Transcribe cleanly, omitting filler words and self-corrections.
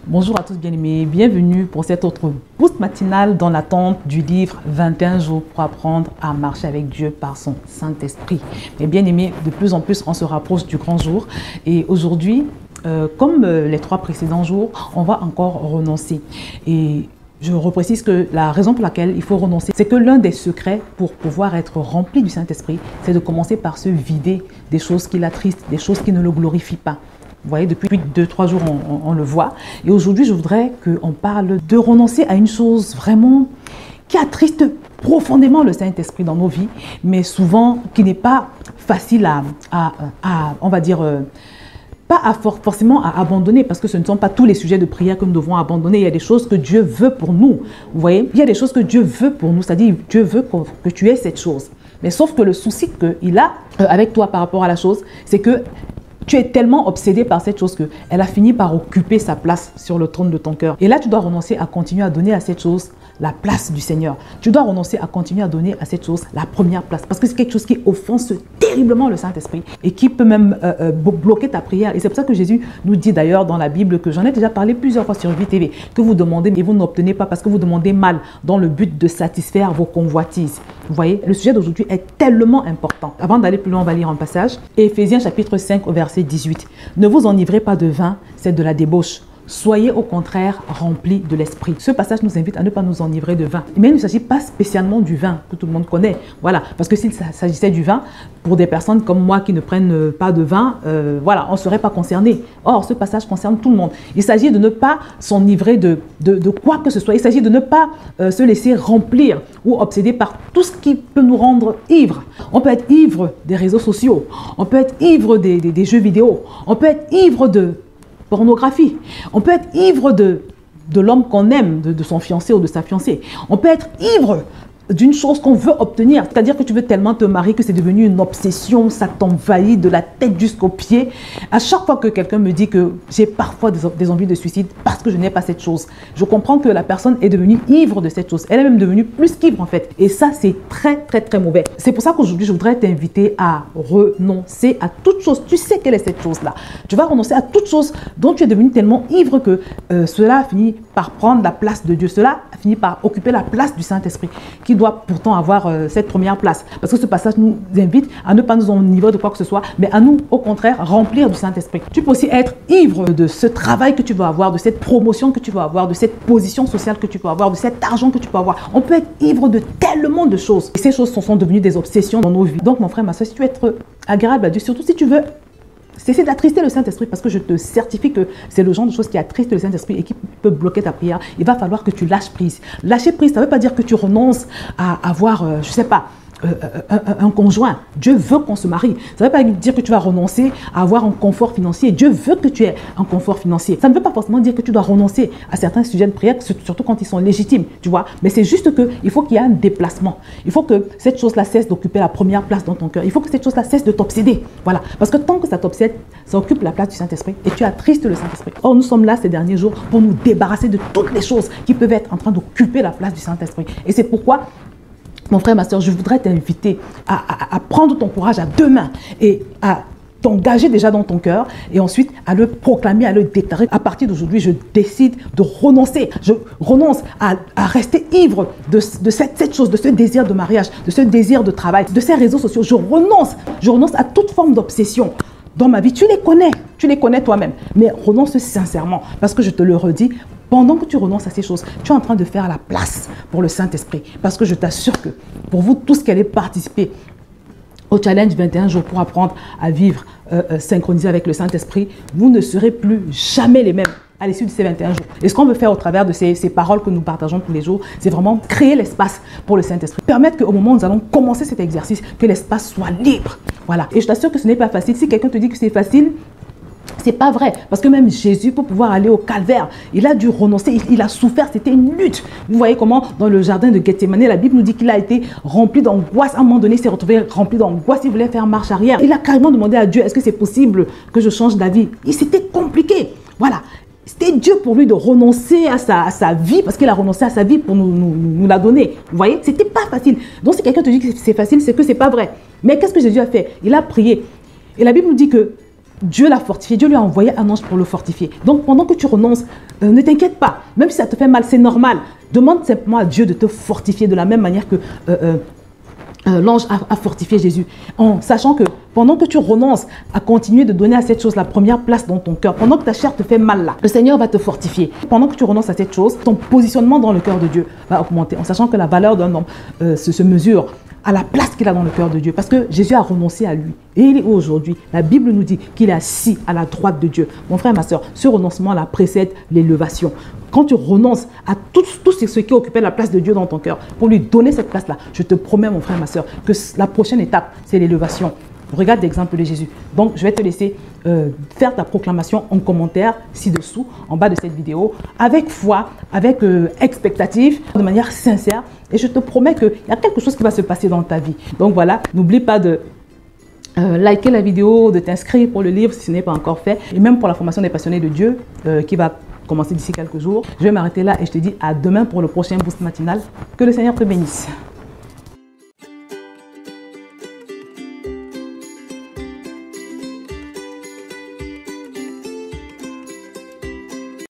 Bonjour à tous bien-aimés, bienvenue pour cette autre boost matinale dans l'attente du livre 21 jours pour apprendre à marcher avec Dieu par son Saint-Esprit. Mais bien-aimés, de plus en plus on se rapproche du grand jour et aujourd'hui, comme les 3 précédents jours, on va encore renoncer. Et je reprécise que la raison pour laquelle il faut renoncer, c'est que l'un des secrets pour pouvoir être rempli du Saint-Esprit, c'est de commencer par se vider des choses qui l'attristent, des choses qui ne le glorifient pas. Vous voyez, depuis 2-3 jours, on le voit. Et aujourd'hui, je voudrais qu'on parle de renoncer à une chose vraiment qui attriste profondément le Saint-Esprit dans nos vies, mais souvent qui n'est pas facile on va dire, forcément à abandonner, parce que ce ne sont pas tous les sujets de prière que nous devons abandonner. Il y a des choses que Dieu veut pour nous. Vous voyez, il y a des choses que Dieu veut pour nous, c'est-à-dire Dieu veut que tu aies cette chose. Mais sauf que le souci qu'il a avec toi par rapport à la chose, c'est que tu es tellement obsédé par cette chose qu'elle a fini par occuper sa place sur le trône de ton cœur. Et là, tu dois renoncer à continuer à donner à cette chose la place du Seigneur. Tu dois renoncer à continuer à donner à cette chose la première place. Parce que c'est quelque chose qui offense terriblement le Saint-Esprit et qui peut même bloquer ta prière. Et c'est pour ça que Jésus nous dit d'ailleurs dans la Bible, que j'en ai déjà parlé plusieurs fois sur VTV, que vous demandez et vous n'obtenez pas parce que vous demandez mal dans le but de satisfaire vos convoitises. Vous voyez, le sujet d'aujourd'hui est tellement important. Avant d'aller plus loin, on va lire un passage. Éphésiens chapitre 5 au verset 18. Ne vous enivrez pas de vin, c'est de la débauche. Soyez au contraire remplis de l'esprit. Ce passage nous invite à ne pas nous enivrer de vin. Mais il ne s'agit pas spécialement du vin que tout le monde connaît. Voilà, parce que s'il s'agissait du vin, pour des personnes comme moi qui ne prennent pas de vin, voilà, on ne serait pas concerné. Or, ce passage concerne tout le monde. Il s'agit de ne pas s'enivrer de quoi que ce soit. Il s'agit de ne pas se laisser remplir ou obséder par tout ce qui peut nous rendre ivres. On peut être ivre des réseaux sociaux. On peut être ivre des jeux vidéo. On peut être ivre de pornographie. On peut être ivre de l'homme qu'on aime, de son fiancé ou de sa fiancée. On peut être ivre d'une chose qu'on veut obtenir. C'est-à-dire que tu veux tellement te marier que c'est devenu une obsession, ça t'envahit de la tête jusqu'aux pieds. À chaque fois que quelqu'un me dit que j'ai parfois des envies de suicide parce que je n'ai pas cette chose, je comprends que la personne est devenue ivre de cette chose. Elle est même devenue plus qu'ivre en fait. Et ça, c'est très, très, très mauvais. C'est pour ça qu'aujourd'hui, je voudrais t'inviter à renoncer à toute chose. Tu sais quelle est cette chose-là. Tu vas renoncer à toute chose dont tu es devenu tellement ivre que cela a fini par prendre la place de Dieu. Cela a fini par occuper la place du Saint-Esprit qui doit pourtant avoir cette première place. Parce que ce passage nous invite à ne pas nous enivrer de quoi que ce soit, mais à nous, au contraire, remplir du Saint-Esprit. Tu peux aussi être ivre de ce travail que tu vas avoir, de cette promotion que tu vas avoir, de cette position sociale que tu peux avoir, de cet argent que tu peux avoir. On peut être ivre de tellement de choses. Et ces choses sont devenues des obsessions dans nos vies. Donc, mon frère, ma soeur, si tu veux être agréable à Dieu, surtout si tu veux cesser d'attrister le Saint-Esprit, parce que je te certifie que c'est le genre de choses qui attriste le Saint-Esprit et qui peut bloquer ta prière, il va falloir que tu lâches prise. Lâcher prise, ça ne veut pas dire que tu renonces à avoir, je ne sais pas, un conjoint. Dieu veut qu'on se marie. Ça ne veut pas dire que tu vas renoncer à avoir un confort financier. Dieu veut que tu aies un confort financier. Ça ne veut pas forcément dire que tu dois renoncer à certains sujets de prière, surtout quand ils sont légitimes, tu vois. Mais c'est juste qu'il faut qu'il y ait un déplacement. Il faut que cette chose-là cesse d'occuper la première place dans ton cœur. Il faut que cette chose-là cesse de t'obséder. Voilà. Parce que tant que ça t'obsède, ça occupe la place du Saint-Esprit et tu attristes le Saint-Esprit. Or, nous sommes là ces derniers jours pour nous débarrasser de toutes les choses qui peuvent être en train d'occuper la place du Saint-Esprit. Et c'est pourquoi, mon frère, ma soeur, je voudrais t'inviter à prendre ton courage à 2 mains et à t'engager déjà dans ton cœur et ensuite à le proclamer, à le déclarer. À partir d'aujourd'hui, je décide de renoncer. Je renonce à rester ivre de cette chose, de ce désir de mariage, de ce désir de travail, de ces réseaux sociaux. Je renonce à toute forme d'obsession dans ma vie. Tu les connais toi-même, mais renonce sincèrement parce que je te le redis, pendant que tu renonces à ces choses, tu es en train de faire la place pour le Saint-Esprit. Parce que je t'assure que pour vous tous qui allez participer au challenge 21 jours pour apprendre à vivre synchronisé avec le Saint-Esprit, vous ne serez plus jamais les mêmes à l'issue de ces 21 jours. Et ce qu'on veut faire au travers de ces paroles que nous partageons tous les jours, c'est vraiment créer l'espace pour le Saint-Esprit. Permettre qu'au moment où nous allons commencer cet exercice, que l'espace soit libre. Voilà. Et je t'assure que ce n'est pas facile. Si quelqu'un te dit que c'est facile, c'est pas vrai, parce que même Jésus, pour pouvoir aller au calvaire, il a dû renoncer, il a souffert, c'était une lutte. Vous voyez comment dans le jardin de Gethsémane, la Bible nous dit qu'il a été rempli d'angoisse. À un moment donné, il s'est retrouvé rempli d'angoisse, il voulait faire marche arrière. Il a carrément demandé à Dieu, est-ce que c'est possible que je change d'avis? C'était compliqué, voilà. C'était Dieu pour lui de renoncer à sa vie, parce qu'il a renoncé à sa vie pour nous la donner. Vous voyez, c'était pas facile. Donc si quelqu'un te dit que c'est facile, c'est que c'est pas vrai. Mais qu'est-ce que Jésus a fait? Il a prié. Et la Bible nous dit que Dieu l'a fortifié, Dieu lui a envoyé un ange pour le fortifier. Donc pendant que tu renonces, ne t'inquiète pas, même si ça te fait mal, c'est normal. Demande simplement à Dieu de te fortifier de la même manière que l'ange a fortifié Jésus, en sachant que pendant que tu renonces à continuer de donner à cette chose la première place dans ton cœur, pendant que ta chair te fait mal là, le Seigneur va te fortifier. Pendant que tu renonces à cette chose, ton positionnement dans le cœur de Dieu va augmenter, en sachant que la valeur d'un homme se mesure à la place qu'il a dans le cœur de Dieu, parce que Jésus a renoncé à lui. Et il est où aujourd'hui? La Bible nous dit qu'il est assis à la droite de Dieu. Mon frère, ma soeur, ce renoncement-là précède l'élévation. Quand tu renonces à tout ce qui occupait la place de Dieu dans ton cœur, pour lui donner cette place-là, je te promets, mon frère, ma soeur, que la prochaine étape, c'est l'élévation. Regarde l'exemple de Jésus. Donc, je vais te laisser faire ta proclamation en commentaire ci-dessous, en bas de cette vidéo, avec foi, avec expectative, de manière sincère. Et je te promets qu'il y a quelque chose qui va se passer dans ta vie. Donc voilà, n'oublie pas de liker la vidéo, de t'inscrire pour le livre si ce n'est pas encore fait. Et même pour la formation des passionnés de Dieu qui va commencer d'ici quelques jours. Je vais m'arrêter là et je te dis à demain pour le prochain boost matinal. Que le Seigneur te bénisse.